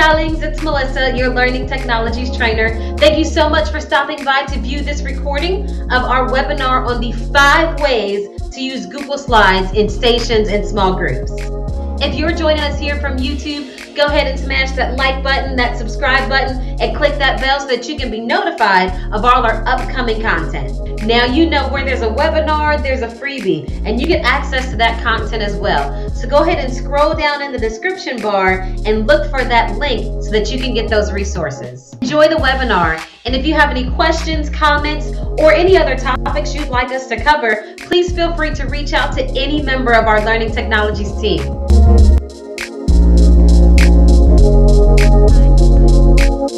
darlings, it's Melissa, your Learning Technologies trainer. Thank you so much for stopping by to view this recording of our webinar on the 5 ways to use Google Slides in stations and small groups. If you're joining us here from YouTube, go ahead and smash that like button, that subscribe button, and click that bell so that you can be notified of all our upcoming content. Now you know where there's a webinar, there's a freebie, and you get access to that content as well. So go ahead and scroll down in the description bar and look for that link so that you can get those resources. Enjoy the webinar, and if you have any questions, comments, or any other topics you'd like us to cover, please feel free to reach out to any member of our Learning Technologies team.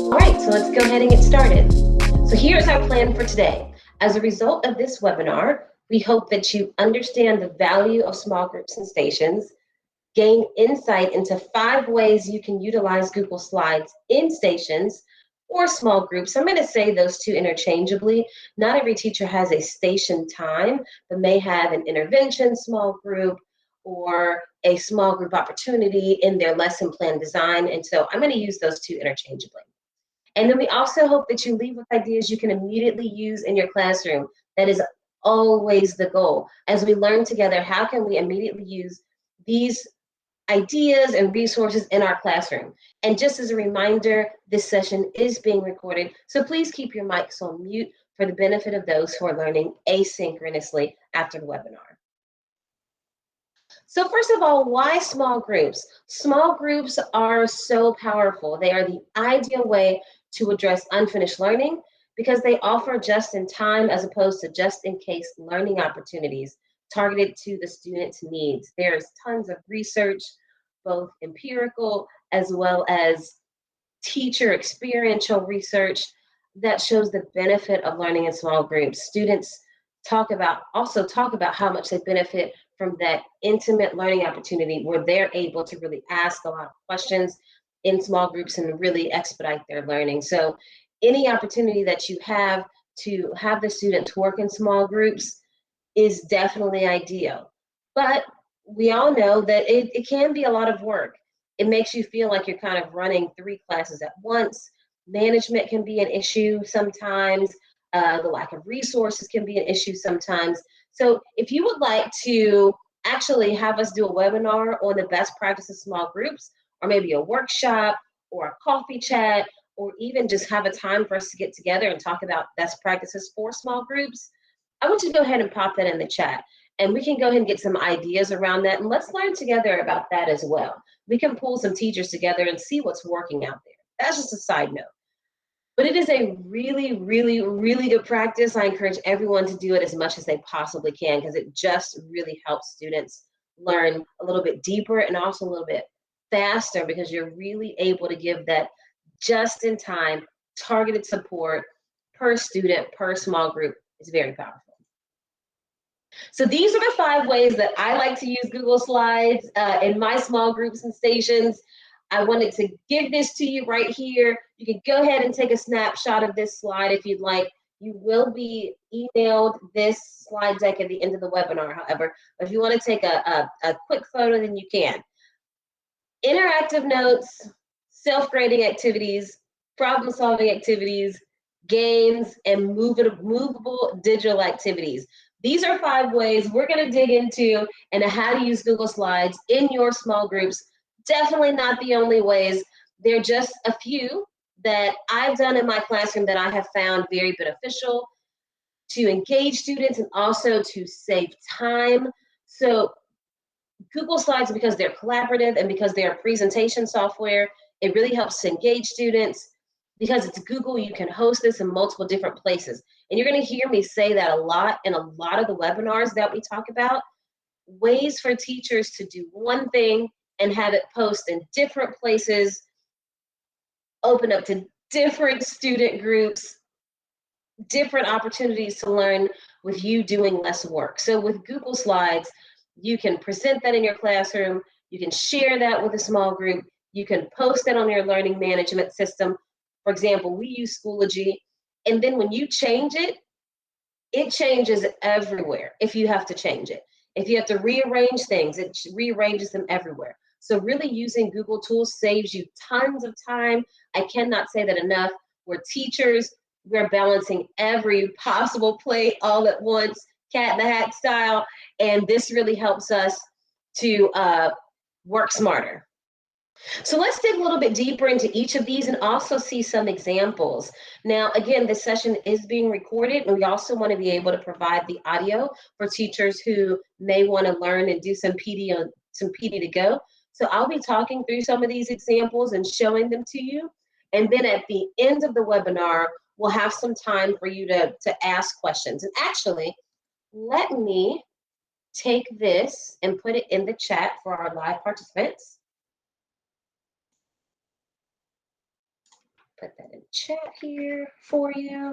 All right, so let's go ahead and get started. So here's our plan for today. As a result of this webinar, we hope that you understand the value of small groups and stations, gain insight into 5 ways you can utilize Google Slides in stations or small groups. I'm going to say those two interchangeably. Not every teacher has a station time, but may have an intervention small group or a small group opportunity in their lesson plan design. And so I'm going to use those two interchangeably. And then we also hope that you leave with ideas you can immediately use in your classroom. That is always the goal. As we learn together, how can we immediately use these ideas and resources in our classroom? And just as a reminder, this session is being recorded, so please keep your mics on mute for the benefit of those who are learning asynchronously after the webinar. So first of all, why small groups? Small groups are so powerful. They are the ideal way to address unfinished learning because they offer just-in-time as opposed to just-in-case learning opportunities targeted to the student's needs. There's tons of research, both empirical as well as teacher experiential research that shows the benefit of learning in small groups. Students also talk about how much they benefit from that intimate learning opportunity where they're able to really ask a lot of questions in small groups and really expedite their learning. So any opportunity that you have to have the students work in small groups is definitely ideal. But we all know that it can be a lot of work. It makes you feel like you're kind of running 3 classes at once. Management can be an issue sometimes. The lack of resources can be an issue sometimes. So if you would like to actually have us do a webinar on the best practices small groups, or maybe a workshop or a coffee chat, or even just have a time for us to get together and talk about best practices for small groups, I want you to go ahead and pop that in the chat. And we can go ahead and get some ideas around that. And let's learn together about that as well. We can pull some teachers together and see what's working out there. That's just a side note. But it is a really, really, really good practice. I encourage everyone to do it as much as they possibly can because it just really helps students learn a little bit deeper and also a little bit faster because you're really able to give that just-in-time targeted support per student, per small group. It's very powerful. So these are the 5 ways that I like to use Google Slides in my small groups and stations. I wanted to give this to you right here. You can go ahead and take a snapshot of this slide if you'd like. You will be emailed this slide deck at the end of the webinar, however. But if you want to take a quick photo, then you can. Interactive notes, self-grading activities, problem-solving activities, games, and movable digital activities. These are 5 ways we're going to dig into and how to use Google Slides in your small groups. Definitely not the only ways. They're just a few that I've done in my classroom that I have found very beneficial to engage students and also to save time. So Google Slides, because they're collaborative and because they're presentation software, it really helps to engage students. Because it's Google, you can host this in multiple different places. And you're going to hear me say that a lot in a lot of the webinars that we talk about. Ways for teachers to do one thing and have it post in different places, open up to different student groups, different opportunities to learn with you doing less work. So with Google Slides, you can present that in your classroom, you can share that with a small group, you can post that on your learning management system. For example, we use Schoology, and then when you change it, it changes everywhere if you have to change it. If you have to rearrange things, it rearranges them everywhere. So really using Google tools saves you tons of time. I cannot say that enough. We're teachers, we're balancing every possible plate all at once, cat in the hat style, and this really helps us to work smarter. So let's dig a little bit deeper into each of these and also see some examples. Now, again, this session is being recorded, and we also want to be able to provide the audio for teachers who may want to learn and do some PD to go. So I'll be talking through some of these examples and showing them to you. And then at the end of the webinar, we'll have some time for you to ask questions. And actually, let me take this and put it in the chat for our live participants. Put that in chat here for you.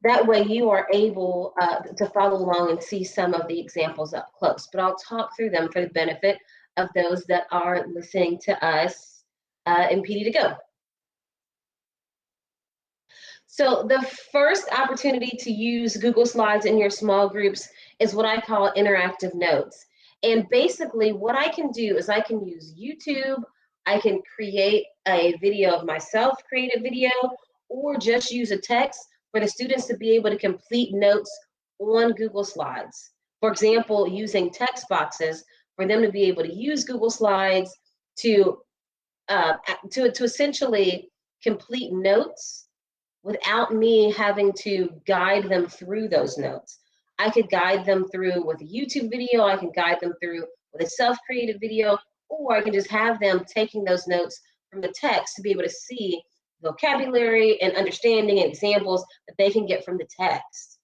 That way you are able to follow along and see some of the examples up close, but I'll talk through them for the benefit of those that are listening to us in PD to go. So the first opportunity to use Google Slides in your small groups is what I call interactive notes. And basically what I can do is I can use YouTube, I can create a video of myself, create a video, or just use a text for the students to be able to complete notes on Google Slides. For example, using text boxes for them to be able to use Google Slides to essentially complete notes without me having to guide them through those notes. I could guide them through with a YouTube video, I can guide them through with a self-created video, or I can just have them taking those notes from the text to be able to see vocabulary and understanding and examples that they can get from the text.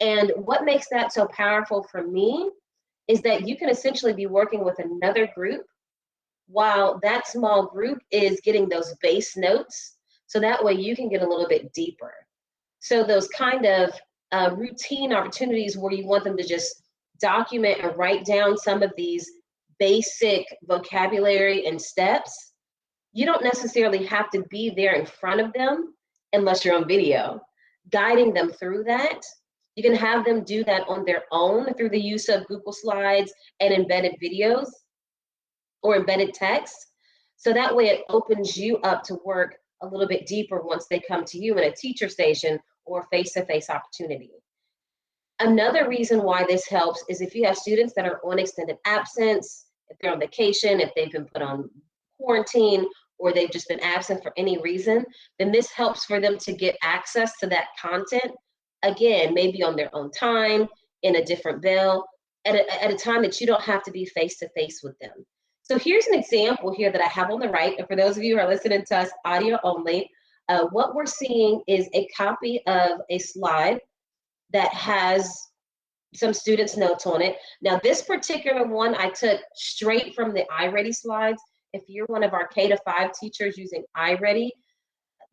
And what makes that so powerful for me is that you can essentially be working with another group while that small group is getting those base notes. So that way you can get a little bit deeper. So those kind of routine opportunities where you want them to just document and write down some of these basic vocabulary and steps, you don't necessarily have to be there in front of them unless you're on video, guiding them through that. You can have them do that on their own through the use of Google Slides and embedded videos or embedded text. So that way it opens you up to work a little bit deeper once they come to you in a teacher station or face-to-face opportunity. Another reason why this helps is if you have students that are on extended absence, if they're on vacation, if they've been put on quarantine, or they've just been absent for any reason, then this helps for them to get access to that content, again, maybe on their own time, in a different bill, at a time that you don't have to be face-to-face with them. So here's an example here that I have on the right, and for those of you who are listening to us audio only, what we're seeing is a copy of a slide that has some students' notes on it. Now, this particular one I took straight from the iReady slides. If you're one of our K-5 teachers using iReady,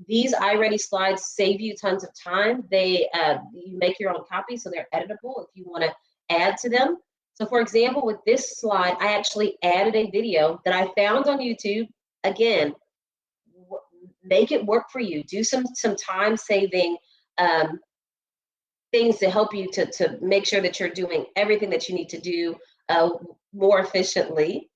these iReady slides save you tons of time. They you make your own copy, so they're editable if you want to add to them. So for example, with this slide, I actually added a video that I found on YouTube. Again, make it work for you. Do some time-saving things to help you to make sure that you're doing everything that you need to do more efficiently.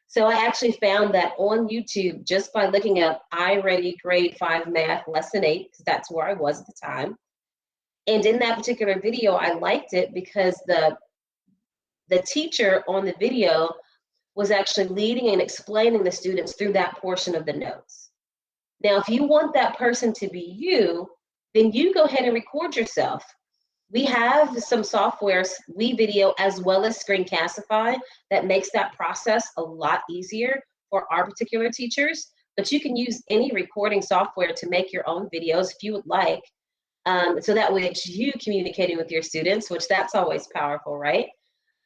So I actually found that on YouTube just by looking up iReady Grade 5 Math Lesson 8, because that's where I was at the time. And in that particular video, I liked it because the teacher on the video was actually leading and explaining the students through that portion of the notes. Now, if you want that person to be you, then you go ahead and record yourself. We have some softwares, WeVideo as well as Screencastify, that makes that process a lot easier for our particular teachers. But you can use any recording software to make your own videos if you would like. So that way it's you communicating with your students, which that's always powerful, right?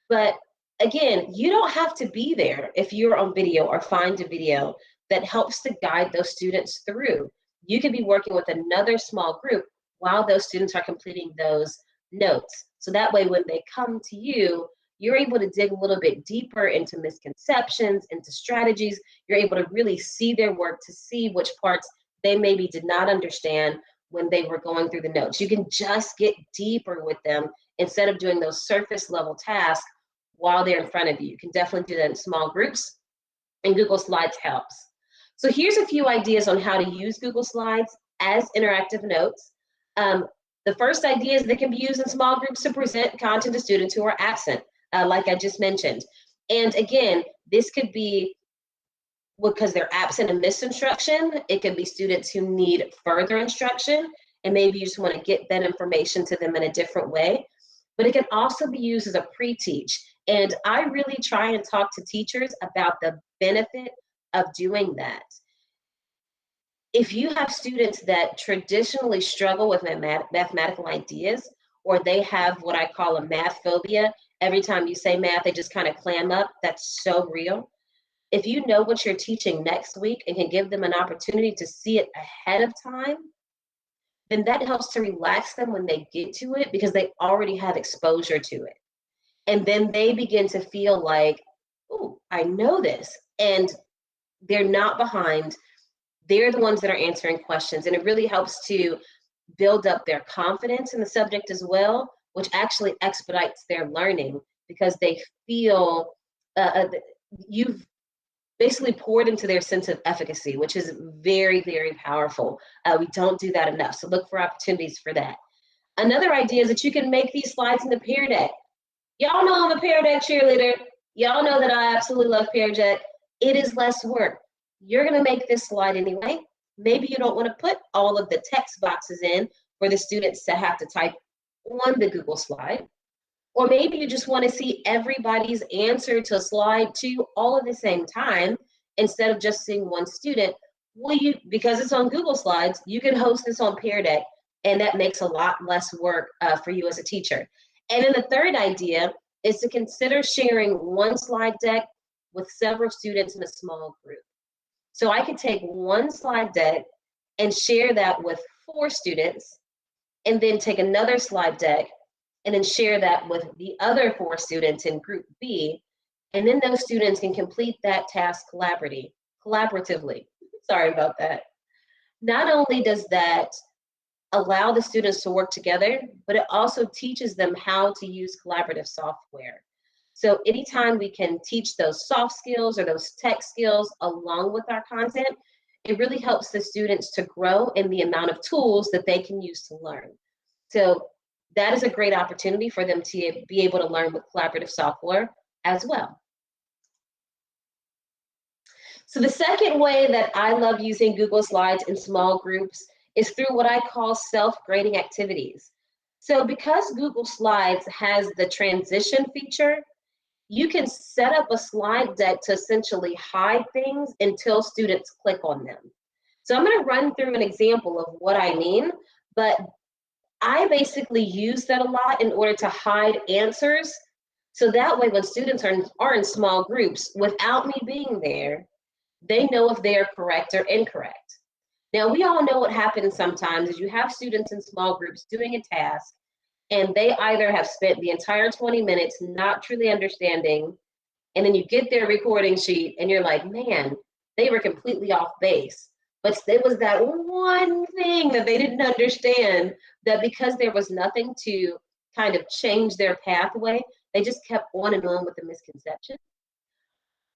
But again, you don't have to be there if you're on video or find a video that helps to guide those students through. You can be working with another small group while those students are completing those notes. So that way when they come to you, you're able to dig a little bit deeper into misconceptions, into strategies. You're able to really see their work, to see which parts they maybe did not understand when they were going through the notes. You can just get deeper with them instead of doing those surface level tasks while they're in front of you. You can definitely do that in small groups. and Google Slides helps. So here's a few ideas on how to use Google Slides as interactive notes. The first idea is they can be used in small groups to present content to students who are absent, like I just mentioned. And again, this could be because they're absent and missed instruction. It could be students who need further instruction, and maybe you just want to get that information to them in a different way. But it can also be used as a pre-teach. And I really try and talk to teachers about the benefit of doing that. If you have students that traditionally struggle with mathematical ideas, or they have what I call a math phobia, every time you say math, they just kind of clam up, that's so real. If you know what you're teaching next week and can give them an opportunity to see it ahead of time, then that helps to relax them when they get to it because they already have exposure to it. And then they begin to feel like, oh, I know this. And they're not behind. They're the ones that are answering questions. And it really helps to build up their confidence in the subject as well, which actually expedites their learning because they feel you've basically poured into their sense of efficacy, which is very, very powerful. We don't do that enough. So look for opportunities for that. Another idea is that you can make these slides in the Peer Deck. Y'all know I'm a Peer Deck cheerleader. Y'all know that I absolutely love Peer Deck. It is less work. You're going to make this slide anyway. Maybe you don't want to put all of the text boxes in for the students to have to type on the Google slide. Or maybe you just want to see everybody's answer to slide 2 all at the same time instead of just seeing one student. Well, because it's on Google Slides, you can host this on Peer Deck, and that makes a lot less work for you as a teacher. And then the third idea is to consider sharing one slide deck with several students in a small group. So I could take one slide deck and share that with 4 students, and then take another slide deck and then share that with the other 4 students in group B, and then those students can complete that task collaboratively. Sorry about that. Not only does that allow the students to work together, but it also teaches them how to use collaborative software. So anytime we can teach those soft skills or those tech skills along with our content, it really helps the students to grow in the amount of tools that they can use to learn. So that is a great opportunity for them to be able to learn with collaborative software as well. So the second way that I love using Google Slides in small groups is through what I call self-grading activities. So because Google Slides has the transition feature, you can set up a slide deck to essentially hide things until students click on them. So I'm going to run through an example of what I mean, but I basically use that a lot in order to hide answers. So that way when students are in small groups, without me being there, they know if they are correct or incorrect. Now, we all know what happens sometimes is you have students in small groups doing a task, and they either have spent the entire 20 minutes not truly understanding, and then you get their recording sheet and you're like, man, they were completely off base. But it was that one thing that they didn't understand, that because there was nothing to kind of change their pathway, they just kept on and on with the misconception.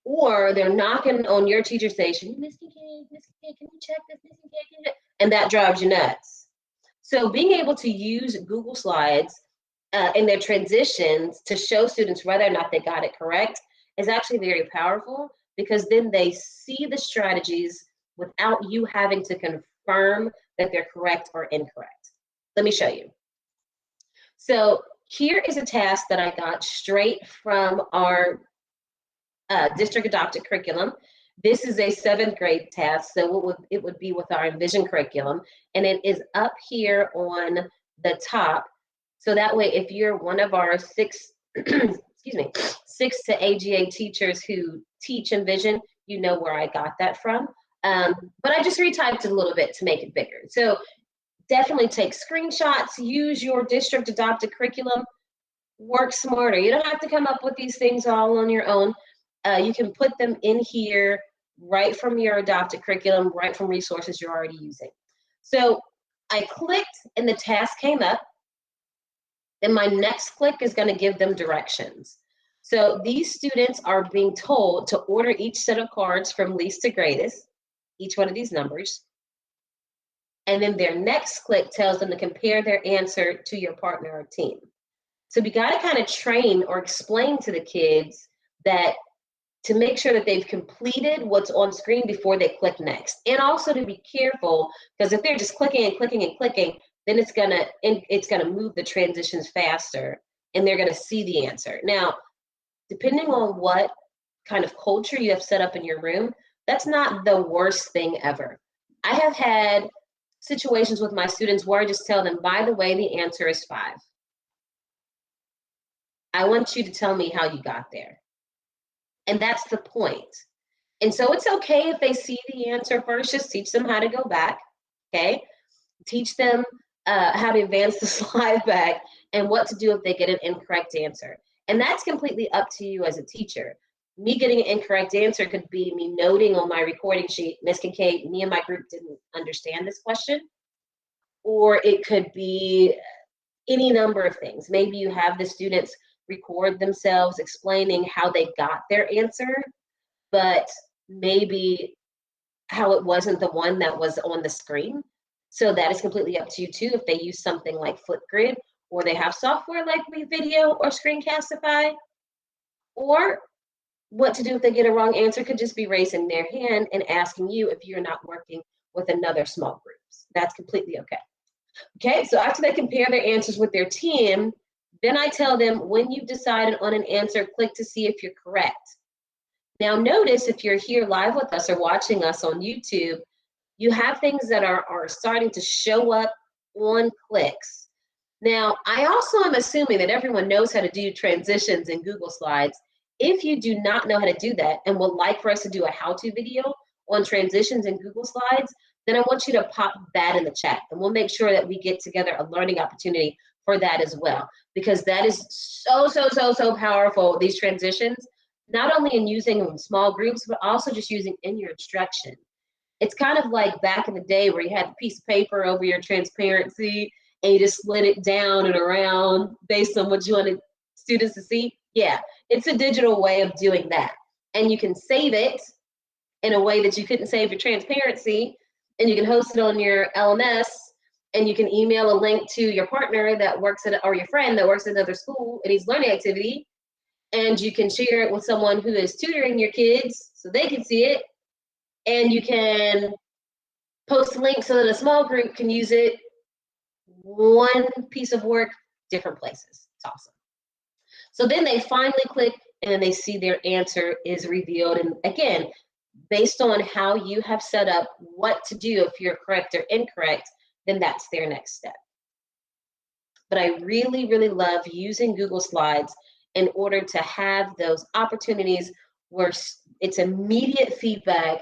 Or they're knocking on your teacher station, Mr. K, can you check this, Mr. K? And that drives you nuts. So being able to use Google Slides in their transitions to show students whether or not they got it correct is actually very powerful, because then they see the strategies without you having to confirm that they're correct or incorrect. Let me show you. So here is a task that I got straight from our district adopted curriculum. This is a 7th grade task, so it would be with our Envision curriculum, and it is up here on the top. So that way, if you're one of our 6 to AGA teachers who teach Envision, you know where I got that from. But I just retyped it a little bit to make it bigger. So definitely take screenshots, use your district adopted curriculum, work smarter. You don't have to come up with these things all on your own. You can put them in here right from your adopted curriculum, right from resources you're already using. So I clicked and the task came up. Then my next click is going to give them directions. So these students are being told to order each set of cards from least to greatest, each one of these numbers. And then their next click tells them to compare their answer to your partner or team. So we got to kind of train or explain to the kids that to make sure that they've completed what's on screen before they click next. And also to be careful, because if they're just clicking and clicking and clicking, then it's gonna move the transitions faster and they're gonna see the answer. Now, depending on what kind of culture you have set up in your room, that's not the worst thing ever. I have had situations with my students where I just tell them, by the way, the answer is 5. I want you to tell me how you got there. And that's the point. And so it's okay if they see the answer first, just teach them how to go back, okay? Teach them how to advance the slide back and what to do if they get an incorrect answer. And that's completely up to you as a teacher. Me getting an incorrect answer could be me noting on my recording sheet, Ms. Kincaid, me and my group didn't understand this question. Or it could be any number of things. Maybe you have the students record themselves explaining how they got their answer, but maybe how it wasn't the one that was on the screen. So that is completely up to you too. If they use something like Flipgrid, or they have software like Video or Screencastify, or what to do if they get a wrong answer could just be raising their hand and asking you if you're not working with another small groups. That's completely okay. Okay, so after they compare their answers with their team, then I tell them, when you've decided on an answer, click to see if you're correct. Now notice, if you're here live with us or watching us on YouTube, you have things that are starting to show up on clicks. Now, I also am assuming that everyone knows how to do transitions in Google Slides. If you do not know how to do that and would like for us to do a how-to video on transitions in Google Slides, then I want you to pop that in the chat, and we'll make sure that we get together a learning opportunity for that as well, because that is so powerful, these transitions, not only in using them in small groups, but also just using in your instruction. It's kind of like back in the day where you had a piece of paper over your transparency and you just slid it down and around based on what you wanted students to see. Yeah, it's a digital way of doing that. And you can save it in a way that you couldn't save your transparency, and you can host it on your LMS, and you can email a link to your partner that works at, or your friend that works at another school and needs learning activity, and you can share it with someone who is tutoring your kids so they can see it, and you can post a link so that a small group can use it. One piece of work, different places. It's awesome. So then they finally click and then they see their answer is revealed. And again, based on how you have set up what to do if you're correct or incorrect, then that's their next step. But I really love using Google Slides in order to have those opportunities where it's immediate feedback.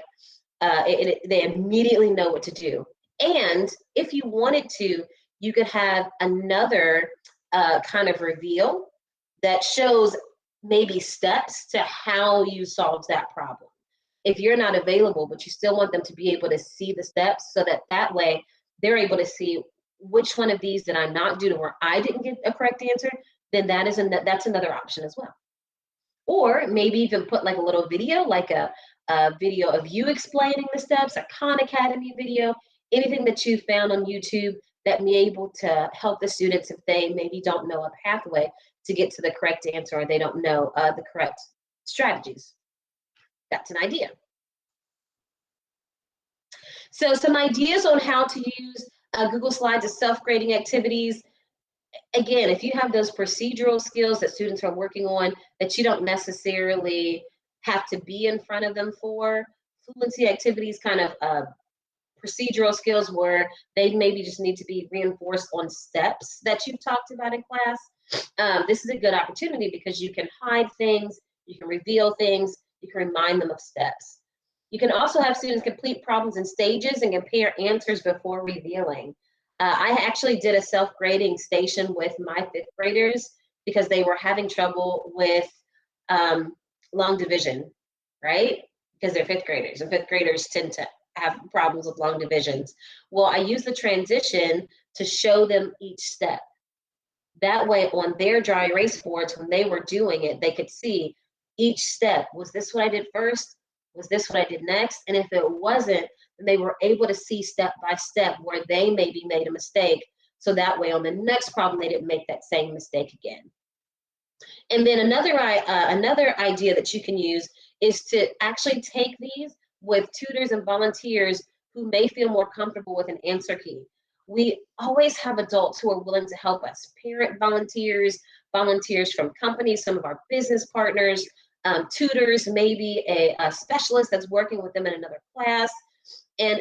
They immediately know what to do. And if you wanted to, you could have another kind of reveal that shows maybe steps to how you solved that problem. If you're not available, but you still want them to be able to see the steps, so that way they're able to see which one of these did I not do to where I didn't get a correct answer, then that's another option as well. Or maybe even put like a little video, like a video of you explaining the steps, a Khan Academy video, anything that you found on YouTube that may be able to help the students if they maybe don't know a pathway to get to the correct answer, or they don't know the correct strategies. That's an idea. So some ideas on how to use Google Slides as self-grading activities. Again, if you have those procedural skills that students are working on that you don't necessarily have to be in front of them for, fluency activities, kind of procedural skills where they maybe just need to be reinforced on steps that you've talked about in class, this is a good opportunity because you can hide things, you can reveal things, you can remind them of steps. You can also have students complete problems in stages and compare answers before revealing. I actually did a self-grading station with my 5th graders because they were having trouble with long division, right? Because they're 5th graders, and 5th graders tend to have problems with long divisions. Well, I used the transition to show them each step. That way on their dry erase boards, when they were doing it, they could see each step. Was this what I did first? Was this what I did next? And if it wasn't, then they were able to see step by step where they maybe made a mistake. So that way on the next problem, they didn't make that same mistake again. And then another idea that you can use is to actually take these with tutors and volunteers who may feel more comfortable with an answer key. We always have adults who are willing to help us, parent volunteers, volunteers from companies, some of our business partners, tutors, maybe a specialist that's working with them in another class. And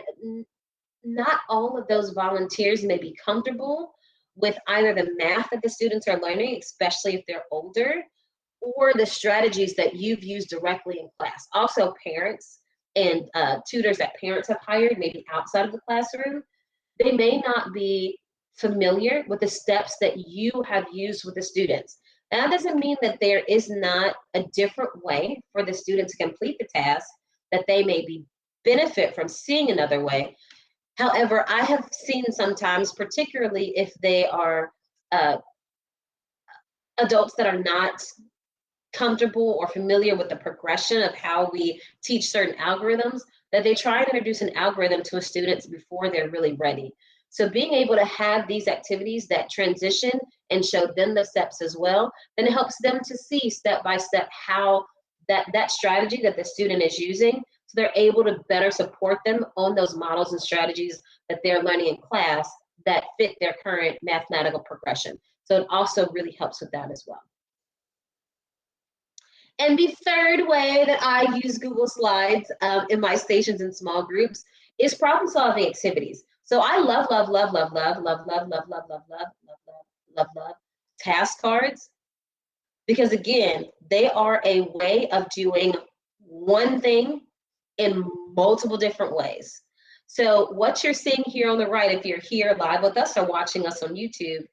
not all of those volunteers may be comfortable with either the math that the students are learning, especially if they're older, or the strategies that you've used directly in class. Also, parents and tutors that parents have hired, maybe outside of the classroom, they may not be familiar with the steps that you have used with the students. That doesn't mean that there is not a different way for the student to complete the task, that they may be benefit from seeing another way. However, I have seen sometimes, particularly if they are adults that are not comfortable or familiar with the progression of how we teach certain algorithms, that they try and introduce an algorithm to a student before they're really ready. So being able to have these activities that transition and show them the steps as well, then it helps them to see step by step how that strategy that the student is using, so they're able to better support them on those models and strategies that they're learning in class that fit their current mathematical progression. So it also really helps with that as well. And the third way that I use Google Slides in my stations and small groups is problem solving activities. So I love task cards, because again, they are a way of doing one thing in multiple different ways. So what you're seeing here on the right, if you're here live with us or watching us on YouTube,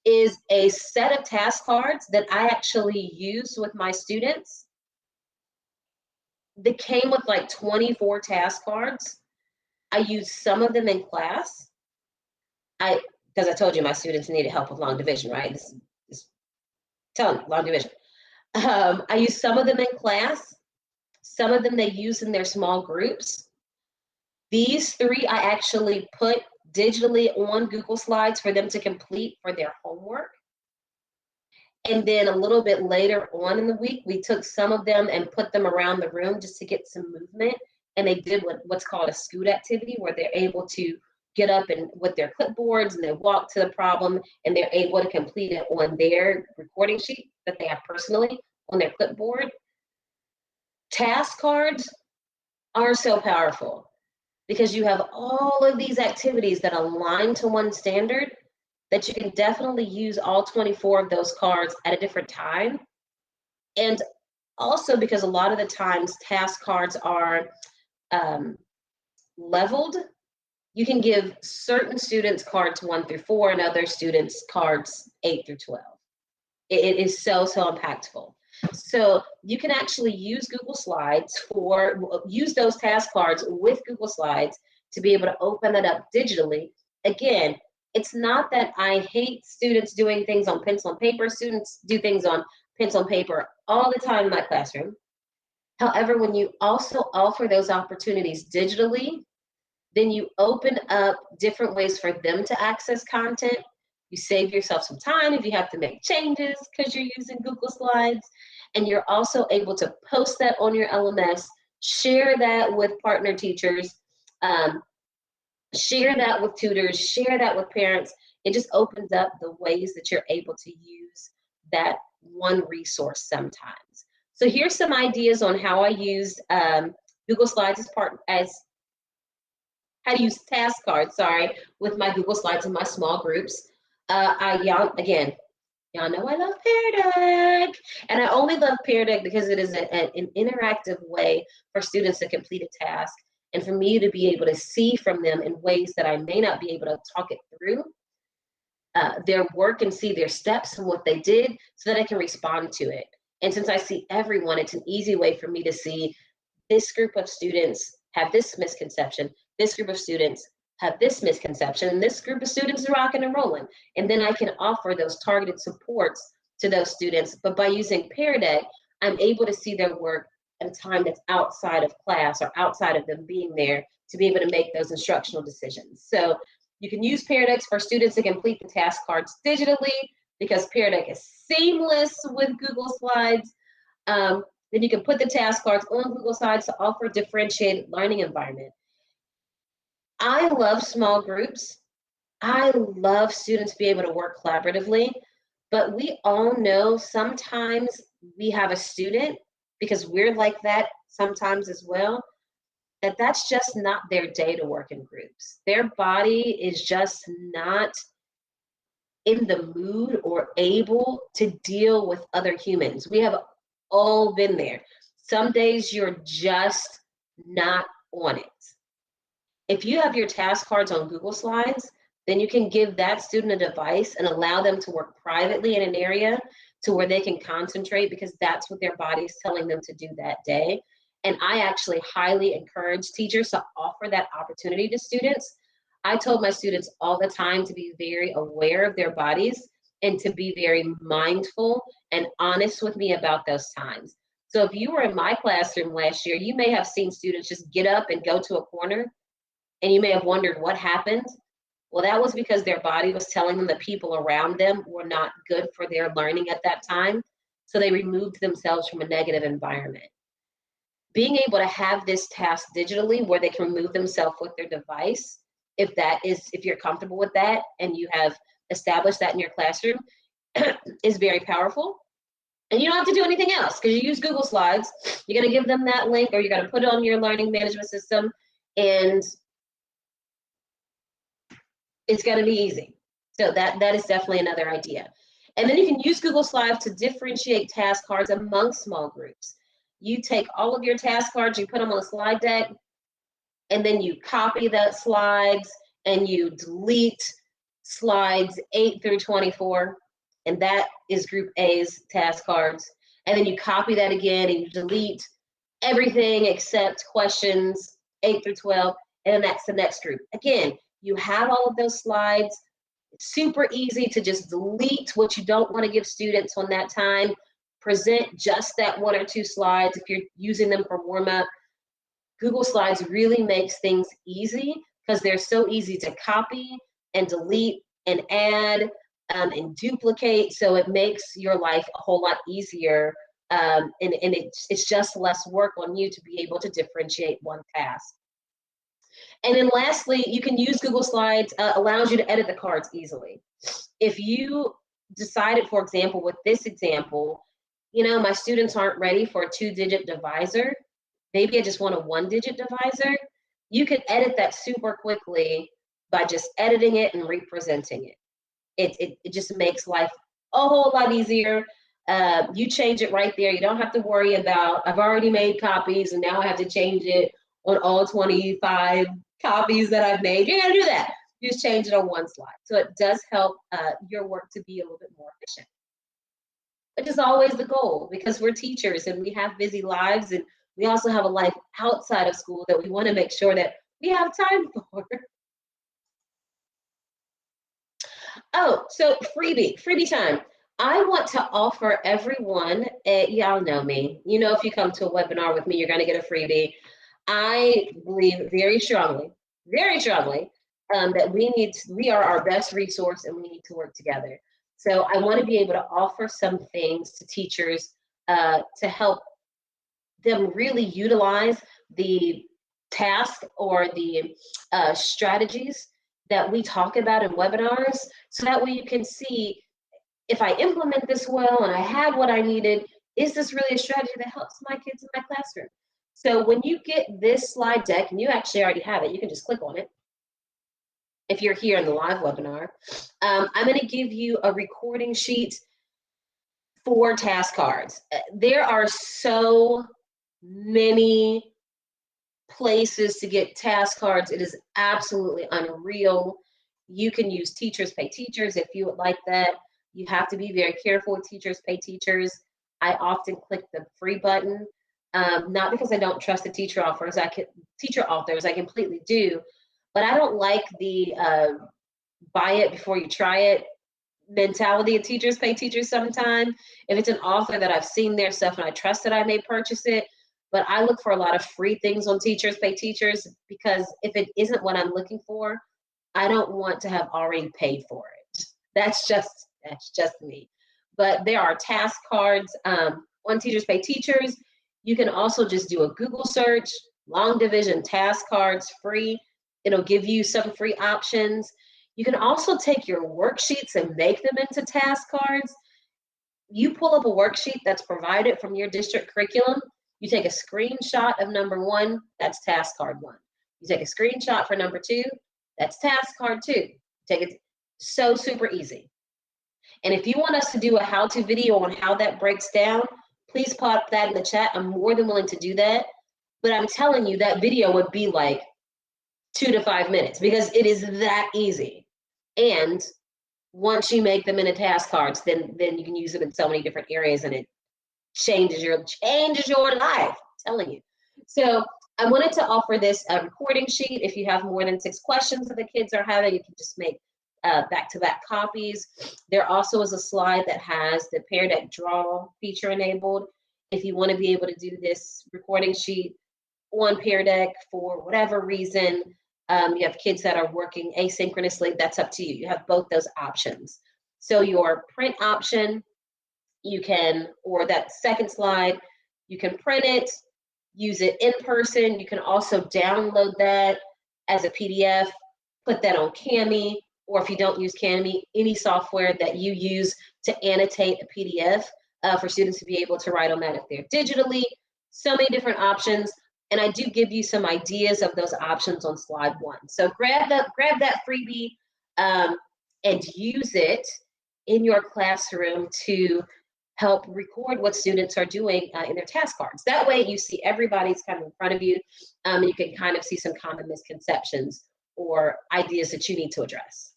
is a set of task cards that I actually use with my students. They came with like 24 task cards. I use some of them in class. Because I told you my students needed help with long division, right? Tell them, long division. I use some of them in class. Some of them they use in their small groups. These three I actually put digitally on Google Slides for them to complete for their homework. And then a little bit later on in the week, we took some of them and put them around the room just to get some movement. And they did what's called a scoot activity, where they're able to get up and with their clipboards and they walk to the problem and they're able to complete it on their recording sheet that they have personally on their clipboard. Task cards are so powerful because you have all of these activities that align to one standard, that you can definitely use all 24 of those cards at a different time. And also because a lot of the times task cards are leveled, you can give certain students cards 1 through 4 and other students cards 8 through 12. It is so impactful. So you can actually use Google Slides use those task cards with Google Slides to be able to open it up digitally. Again, it's not that I hate students doing things on pencil and paper. Students do things on pencil and paper all the time in my classroom. However, when you also offer those opportunities digitally, then you open up different ways for them to access content. You save yourself some time if you have to make changes because you're using Google Slides, and you're also able to post that on your LMS, share that with partner teachers, share that with tutors, share that with parents. It just opens up the ways that you're able to use that one resource sometimes. So here's some ideas on how I used Google Slides how to use task cards, with my Google Slides in my small groups. Y'all know I love Pear Deck, and I only love Pear Deck because it is an interactive way for students to complete a task and for me to be able to see from them in ways that I may not be able to talk it through their work and see their steps and what they did so that I can respond to it. And since I see everyone, it's an easy way for me to see this group of students have this misconception, this group of students have this misconception, and this group of students is rocking and rolling. And then I can offer those targeted supports to those students. But by using Pear Deck, I'm able to see their work at a time that's outside of class or outside of them being there to be able to make those instructional decisions. So you can use Pear Deck for students to complete the task cards digitally, because Pear Deck is seamless with Google Slides. Then you can put the task cards on Google Slides to offer a differentiated learning environment. I love small groups. I love students being able to work collaboratively, but we all know sometimes we have a student, because we're like that sometimes as well, that's just not their day to work in groups. Their body is just not in the mood or able to deal with other humans. We have all been there. Some days you're just not on it. If you have your task cards on Google Slides, then you can give that student a device and allow them to work privately in an area to where they can concentrate, because that's what their body is telling them to do that day. And I actually highly encourage teachers to offer that opportunity to students. I told my students all the time to be very aware of their bodies and to be very mindful and honest with me about those times. So if you were in my classroom last year, you may have seen students just get up and go to a corner, and you may have wondered what happened. Well, that was because their body was telling them the people around them were not good for their learning at that time. So they removed themselves from a negative environment. Being able to have this task digitally where they can remove themselves with their device, if you're comfortable with that and you have established that in your classroom, is very powerful. And you don't have to do anything else, because you use Google Slides. You're going to give them that link, or you're going to put it on your learning management system, and it's going to be easy. So that is definitely another idea. And then you can use Google Slides to differentiate task cards among small groups. You take all of your task cards, you put them on a slide deck, and then you copy that slides and you delete slides 8 through 24, and that is group A's task cards. And then you copy that again and you delete everything except questions 8 through 12, and then that's the next group. Again, you have all of those slides. It's super easy to just delete what you don't want to give students on that time. Present just that 1 or 2 slides if you're using them for warm-up. Google Slides really makes things easy because they're so easy to copy and delete and add and duplicate. So it makes your life a whole lot easier, and it's just less work on you to be able to differentiate one task. And then lastly, you can use Google Slides, allows you to edit the cards easily. If you decided, for example, with this example, my students aren't ready for a 2-digit divisor, maybe I just want a 1-digit divisor, you can edit that super quickly by just editing it and representing it. It just makes life a whole lot easier. You change it right there. You don't have to worry about, I've already made copies and now I have to change it on all 25 copies that I've made. You gotta do that. You just change it on one slide. So it does help your work to be a little bit more efficient, which is always the goal, because we're teachers and we have busy lives, and we also have a life outside of school that we want to make sure that we have time for. Oh, so freebie time. I want to offer everyone, y'all know me, if you come to a webinar with me, you're going to get a freebie. I believe very strongly, that we are our best resource and we need to work together. So I want to be able to offer some things to teachers to help them really utilize the task or the strategies that we talk about in webinars, so that way you can see, if I implement this well and I had what I needed, is this really a strategy that helps my kids in my classroom? So when you get this slide deck, and you actually already have it, you can just click on it if you're here in the live webinar. I'm going to give you a recording sheet for task cards. There are so many places to get task cards. It is absolutely unreal. You can use Teachers Pay Teachers if you would like that. You have to be very careful with Teachers Pay Teachers. I often click the free button, not because I don't trust the teacher authors. I completely do, but I don't like the buy it before you try it mentality of teachers pay teachers sometimes. If it's an author that I've seen their stuff and I trust that I may purchase it, but I look for a lot of free things on teachers pay teachers, because if it isn't what I'm looking for, I don't want to have already paid for it. That's just me. But there are task cards on Teachers Pay Teachers. You can also just do a Google search, long division task cards, free. It'll give you some free options. You can also take your worksheets and make them into task cards. You pull up a worksheet that's provided from your district curriculum. You take a screenshot of number 1, that's task card 1. You take a screenshot for number 2, that's task card 2. Take it, so super easy. And if you want us to do a how-to video on how that breaks down, please pop that in the chat. I'm more than willing to do that. But I'm telling you, that video would be like 2 to 5 minutes, because it is that easy. And once you make them into task cards, then you can use them in so many different areas, and it changes your life, I'm telling you. So I wanted to offer this recording sheet. If you have more than 6 questions that the kids are having, you can just make back-to-back copies. There also is a slide that has the Pear Deck Draw feature enabled. If you want to be able to do this recording sheet on Pear Deck for whatever reason, you have kids that are working asynchronously, that's up to you. You have both those options. So your print option, you can, or that second slide, you can print it, use it in person. You can also download that as a PDF, put that on Kami, or if you don't use Kami, any software that you use to annotate a PDF for students to be able to write on that if they're digitally. So many different options. And I do give you some ideas of those options on slide 1. So grab that freebie and use it in your classroom to help record what students are doing in their task cards. That way you see everybody's kind of in front of you, and you can kind of see some common misconceptions or ideas that you need to address.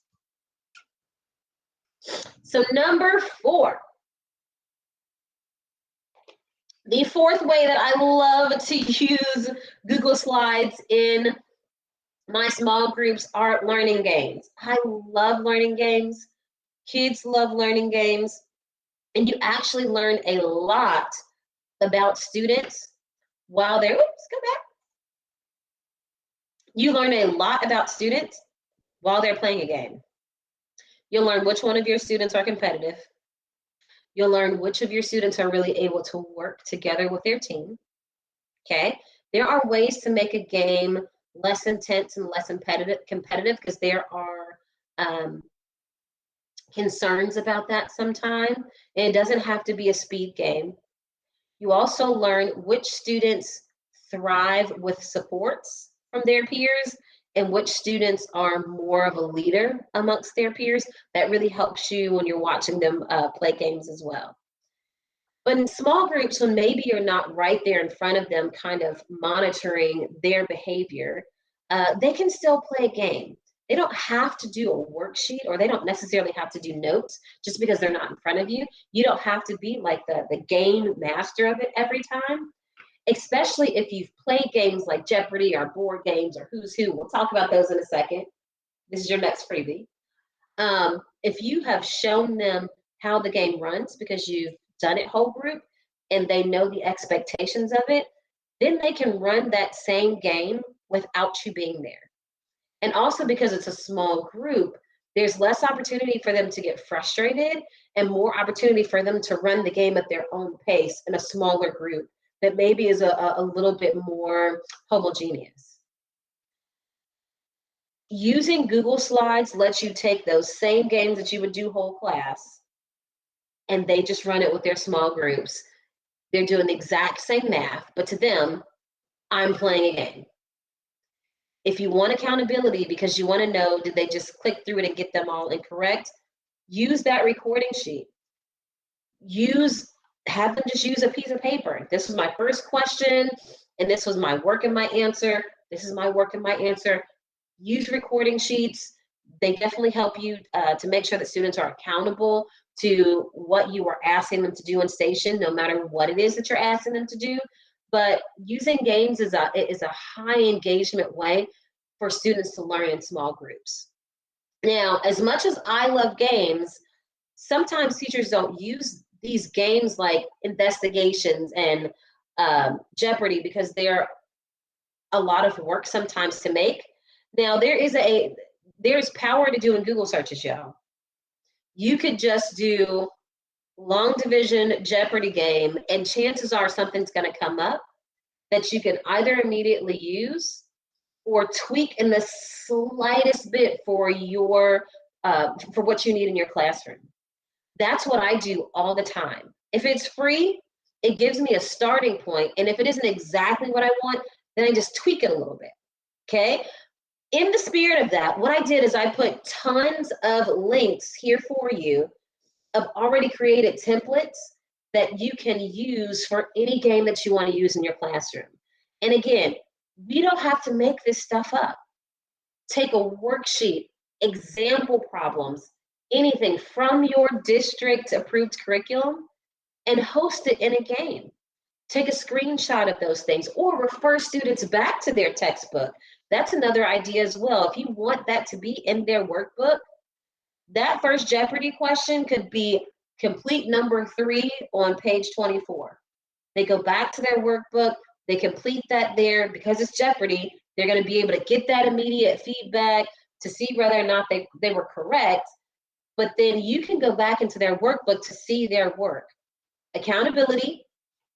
So number 4. The 4th way that I love to use Google Slides in my small groups are learning games. I love learning games. Kids love learning games. And you actually learn a lot about students while they're, oops, go back. You learn a lot about students while they're playing a game. You'll learn which one of your students are competitive. You'll learn which of your students are really able to work together with their team. Okay, there are ways to make a game less intense and less competitive because there are concerns about that sometimes. And it doesn't have to be a speed game. You also learn which students thrive with supports from their peers and which students are more of a leader amongst their peers. That really helps you when you're watching them play games as well. But in small groups, when maybe you're not right there in front of them kind of monitoring their behavior, they can still play a game. They don't have to do a worksheet, or they don't necessarily have to do notes just because they're not in front of you. You don't have to be like the game master of it every time, especially if you've played games like Jeopardy or board games or Who's Who. We'll talk about those in a second. This is your next freebie. If you have shown them how the game runs because you've done it whole group and they know the expectations of it, then they can run that same game without you being there. And also because it's a small group, there's less opportunity for them to get frustrated and more opportunity for them to run the game at their own pace in a smaller group that maybe is a little bit more homogeneous. Using Google Slides lets you take those same games that you would do whole class, and they just run it with their small groups. They're doing the exact same math, but to them, I'm playing a game. If you want accountability because you want to know, did they just click through it and get them all incorrect? Use that recording sheet. Have them just use a piece of paper. This was my first question, and this was my work and my answer. This is my work and my answer. Use recording sheets. They definitely help you to make sure that students are accountable to what you are asking them to do in station, no matter what it is that you're asking them to do. But using games is a high engagement way for students to learn in small groups. Now, as much as I love games, sometimes teachers don't use these games like investigations and Jeopardy because they're a lot of work sometimes to make. Now, there's power to doing Google searches, y'all. You could just do long division Jeopardy game, and chances are something's going to come up that you can either immediately use or tweak in the slightest bit for your for what you need in your classroom. That's what I do all the time. If it's free, it gives me a starting point, and if it isn't exactly what I want, then I just tweak it a little bit. Okay. In the spirit of that, what I did is I put tons of links here for you of already created templates that you can use for any game that you want to use in your classroom. And again, we don't have to make this stuff up. Take a worksheet, example problems, anything from your district approved curriculum, and host it in a game. Take a screenshot of those things or refer students back to their textbook. That's another idea as well. If you want that to be in their workbook, that first Jeopardy question could be complete number 3 on page 24. They go back to their workbook, they complete that there. Because it's Jeopardy, they're going to be able to get that immediate feedback to see whether or not they were correct. But then you can go back into their workbook to see their work. Accountability,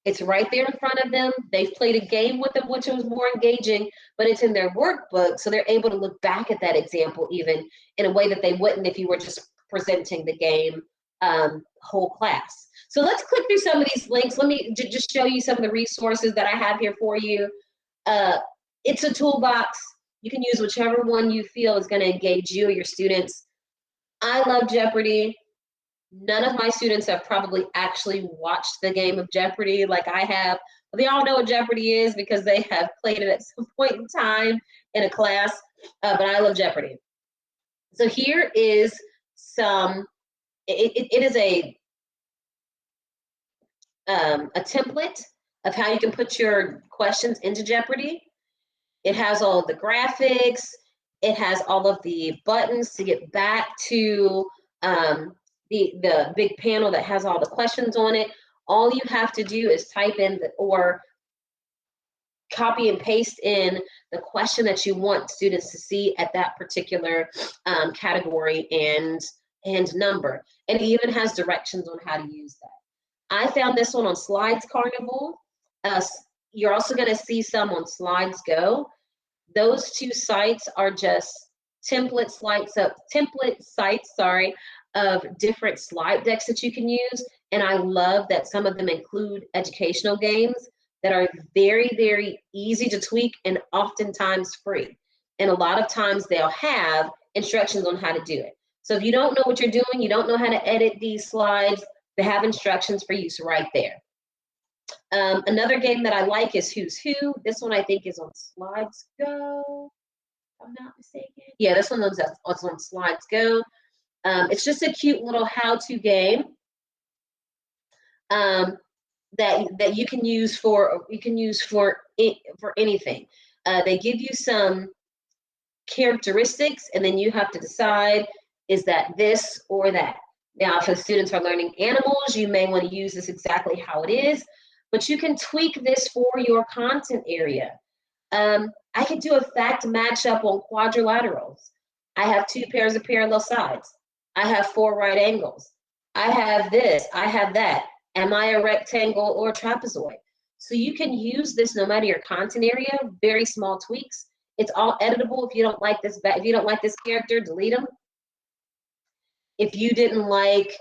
it's right there in front of them. They've played a game with them, which was more engaging, but it's in their workbook, so they're able to look back at that example even in a way that they wouldn't if you were just presenting the game whole class. So let's click through some of these links. Let me just show you some of the resources that I have here for you. It's a toolbox. You can use whichever one you feel is going to engage you or your students. I love Jeopardy. None of my students have probably actually watched the game of Jeopardy like I have. But they all know what Jeopardy is because they have played it at some point in time in a class. But I love Jeopardy. So here is some, it is a template of how you can put your questions into Jeopardy. It has all of the graphics. It has all of the buttons to get back to the big panel that has all the questions on it. All you have to do is type in or copy and paste in the question that you want students to see at that particular category and number. And it even has directions on how to use that. I found this one on Slides Carnival. You're also going to see some on Slides Go. Those two sites are just template sites of different slide decks that you can use. And I love that some of them include educational games that are very, very easy to tweak and oftentimes free. And a lot of times they'll have instructions on how to do it. So if you don't know what you're doing, you don't know how to edit these slides, they have instructions for use right there. Another game that I like is Who's Who. This one I think is on Slides Go, if I'm not mistaken. Yeah, this one is on Slides Go. It's just a cute little how-to game that you can use for anything. They give you some characteristics, and then you have to decide, is that this or that? Now, if the students are learning animals, you may want to use this exactly how it is, but you can tweak this for your content area. I could do a fact matchup on quadrilaterals. I have 2 pairs of parallel sides. I have 4 right angles. I have this, I have that. Am I a rectangle or a trapezoid? So you can use this no matter your content area, very small tweaks. It's all editable. If you don't like this, character, delete them. If you didn't like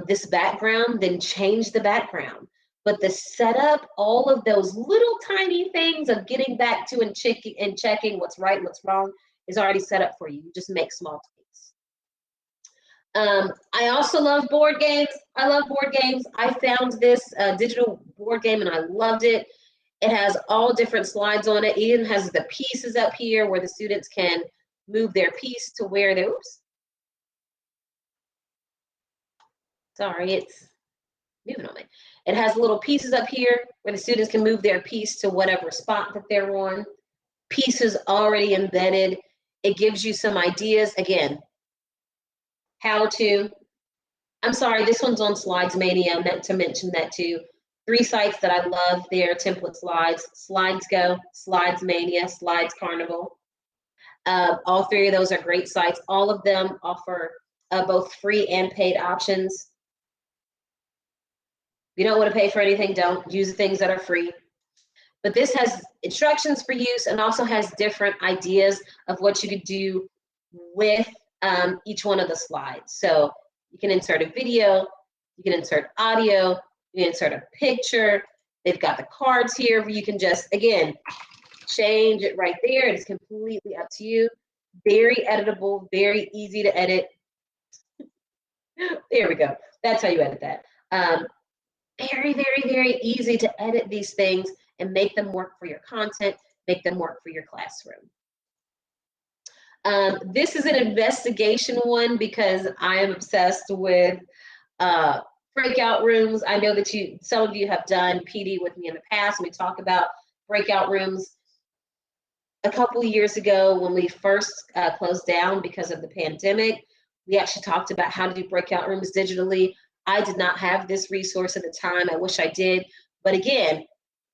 this background, then change the background. But the setup, all of those little tiny things of getting back to and checking what's right and what's wrong is already set up for you. You just make small tweaks. I also love board games. I love board games. I found this digital board game and I loved it. It has all different slides on it. It even has the pieces up here where the students can move their piece to where they're, oops. Sorry, it's moving on me. It has little pieces up here where the students can move their piece to whatever spot that they're on. pieces already embedded. It gives you some ideas. Again, how to, I'm sorry, this one's on Slides Mania. I meant to mention that too. 3 sites that I love there, template slides, Slides Go, Slides Mania, Slides Carnival. All 3 of those are great sites. All of them offer both free and paid options. If you don't want to pay for anything, don't use the things that are free. But this has instructions for use and also has different ideas of what you could do with each one of the slides. So you can insert a video, you can insert audio, you can insert a picture. They've got the cards here where you can just, again, change it right there. It's completely up to you. Very editable, very easy to edit. There we go. That's how you edit that. Very, very, very easy to edit these things and make them work for your content, make them work for your classroom. This is an investigation one because I am obsessed with breakout rooms. I know that some of you have done PD with me in the past. We talk about breakout rooms. A couple of years ago when we first closed down because of the pandemic, we actually talked about how to do breakout rooms digitally. I did not have this resource at the time. I wish I did. But again,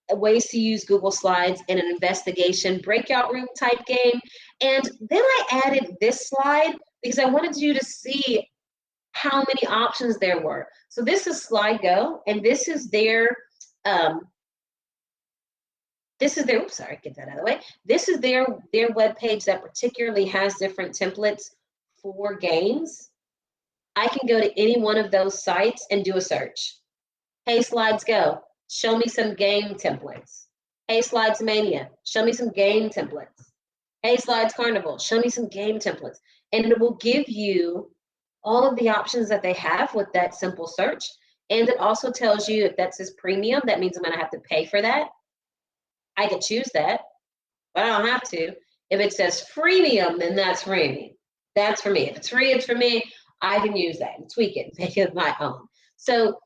ways to use Google Slides in an investigation breakout room type game. And then I added this slide because I wanted you to see how many options there were. So this is Slide Go, and this is their, oops, sorry, get that out of the way. This is their web page that particularly has different templates for games. I can go to any one of those sites and do a search. Hey, Slides Go, show me some game templates. Hey, Slides Mania, show me some game templates. Hey, Slides Carnival, show me some game templates. And it will give you all of the options that they have with that simple search. And it also tells you if that says premium, that means I'm gonna have to pay for that. I could choose that, but I don't have to. If it says freemium, then that's for me. That's for me. If it's free, it's for me. I can use that and tweak it, make it my own. So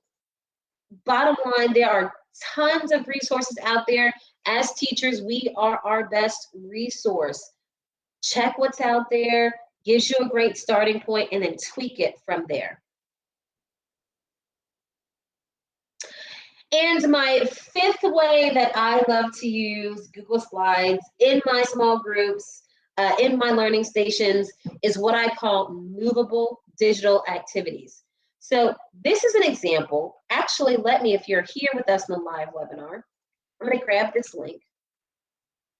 bottom line, there are tons of resources out there. As teachers, we are our best resource. Check what's out there, gives you a great starting point, and then tweak it from there. And my 5th way that I love to use Google Slides in my small groups, in my learning stations, is what I call movable digital activities. So this is an example. Actually, if you're here with us in the live webinar, I'm going to grab this link.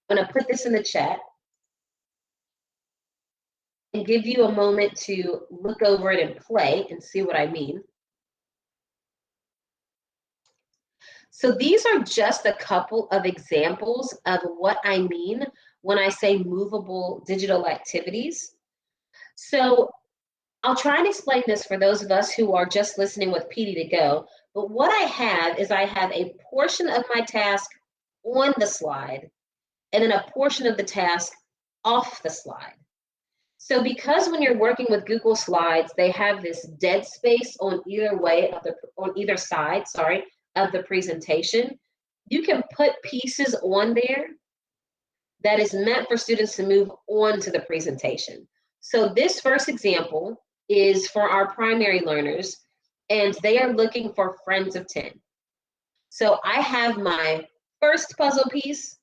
I'm going to put this in the chat and give you a moment to look over it and play and see what I mean. So these are just a couple of examples of what I mean when I say movable digital activities. So I'll try and explain this for those of us who are just listening with PD to go. But what I have is I have a portion of my task on the slide and then a portion of the task off the slide. So because when you're working with Google Slides, they have this dead space on either side of the presentation, you can put pieces on there that is meant for students to move on to the presentation. So this first example is for our primary learners, and they are looking for friends of 10. So I have my first puzzle piece,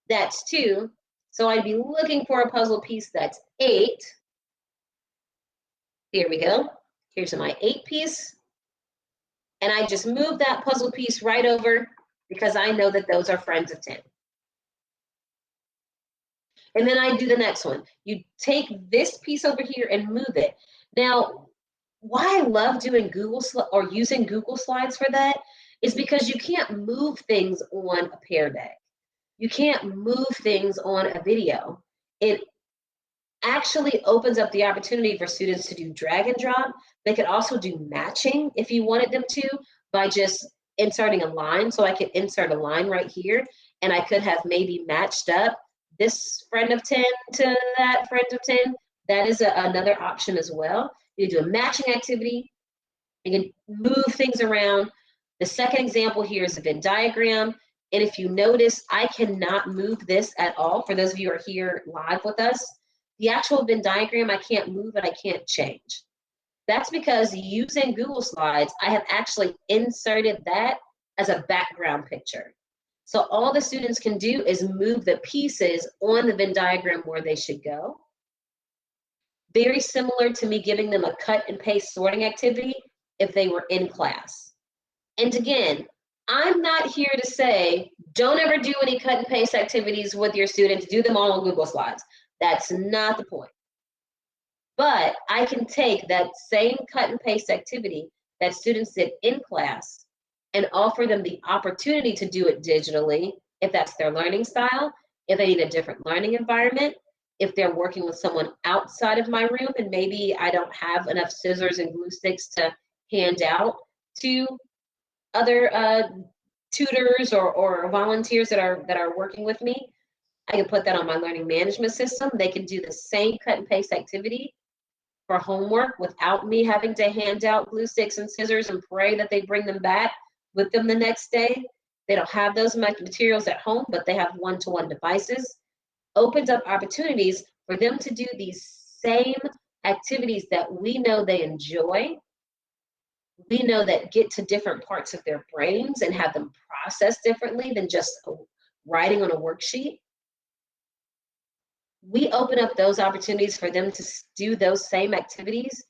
that's 2. So I'd be looking for a puzzle piece that's 8. Here we go. Here's my 8 piece. And I just move that puzzle piece right over because I know that those are friends of 10. And then I do the next one. You take this piece over here and move it. Now, why I love doing using Google Slides for that is because you can't move things on a Pear Deck. You can't move things on a video. It actually opens up the opportunity for students to do drag and drop. They could also do matching if you wanted them to by just inserting a line. So I could insert a line right here, and I could have maybe matched up this friend of 10 to that friend of 10. That is another option as well. You do a matching activity. You can move things around. The second example here is a Venn diagram. And if you notice, I cannot move this at all. For those of you who are here live with us, the actual Venn diagram, I can't move it, I can't change. That's because using Google Slides, I have actually inserted that as a background picture. So all the students can do is move the pieces on the Venn diagram where they should go. Very similar to me giving them a cut and paste sorting activity if they were in class. And again, I'm not here to say, don't ever do any cut and paste activities with your students, do them all on Google Slides. That's not the point. But I can take that same cut and paste activity that students did in class and offer them the opportunity to do it digitally, if that's their learning style, if they need a different learning environment, if they're working with someone outside of my room and maybe I don't have enough scissors and glue sticks to hand out to other tutors or volunteers that are working with me. I can put that on my learning management system. They can do the same cut and paste activity for homework without me having to hand out glue sticks and scissors and pray that they bring them back with them the next day. They don't have those materials at home, but they have one-to-one devices. Opens up opportunities for them to do these same activities that we know they enjoy. We know that get to different parts of their brains and have them process differently than just writing on a worksheet. We open up those opportunities for them to do those same activities,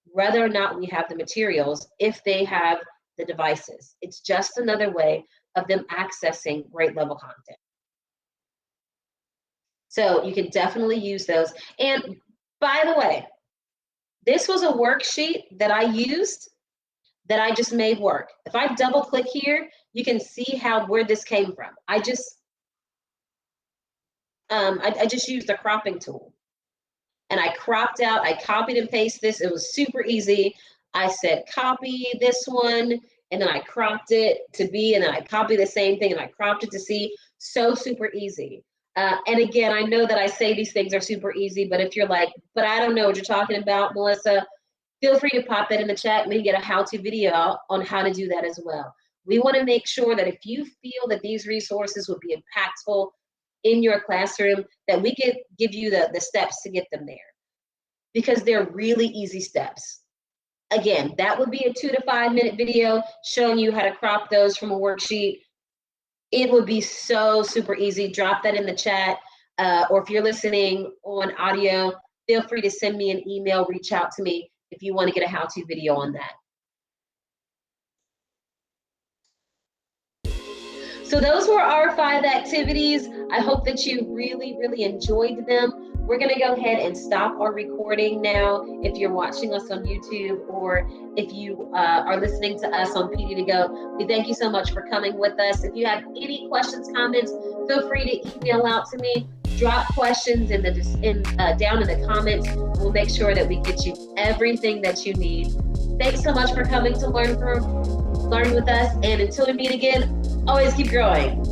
whether or not we have the materials, if they have the devices. It's just another way of them accessing grade level content. So you can definitely use those. And by the way, this was a worksheet that I used that I just made work. If I double click here, you can see where this came from. I just used the cropping tool and I cropped out, I copied and pasted this. It was super easy. I said, copy this one, and then I cropped it to B, and then I copied the same thing and I cropped it to C. So super easy. And again, I know that I say these things are super easy, but if you're like, but I don't know what you're talking about, Melissa, feel free to pop that in the chat. We can get a how-to video on how to do that as well. We want to make sure that if you feel that these resources would be impactful in your classroom, that we can give you the steps to get them there, because they're really easy steps. Again, that would be a 2 to 5 minute video showing you how to crop those from a worksheet. It would be so super easy. Drop that in the chat, or if you're listening on audio, feel free to send me an email, reach out to me if you want to get a how-to video on that. So those were our 5 activities. I hope that you really, really enjoyed them. We're going to go ahead and stop our recording now if you're watching us on YouTube, or if you are listening to us on PD2Go. We thank you so much for coming with us. If you have any questions, comments, feel free to email out to me. Drop questions down in the comments. We'll make sure that we get you everything that you need. Thanks so much for coming to learn with us. And until we meet again, always keep growing.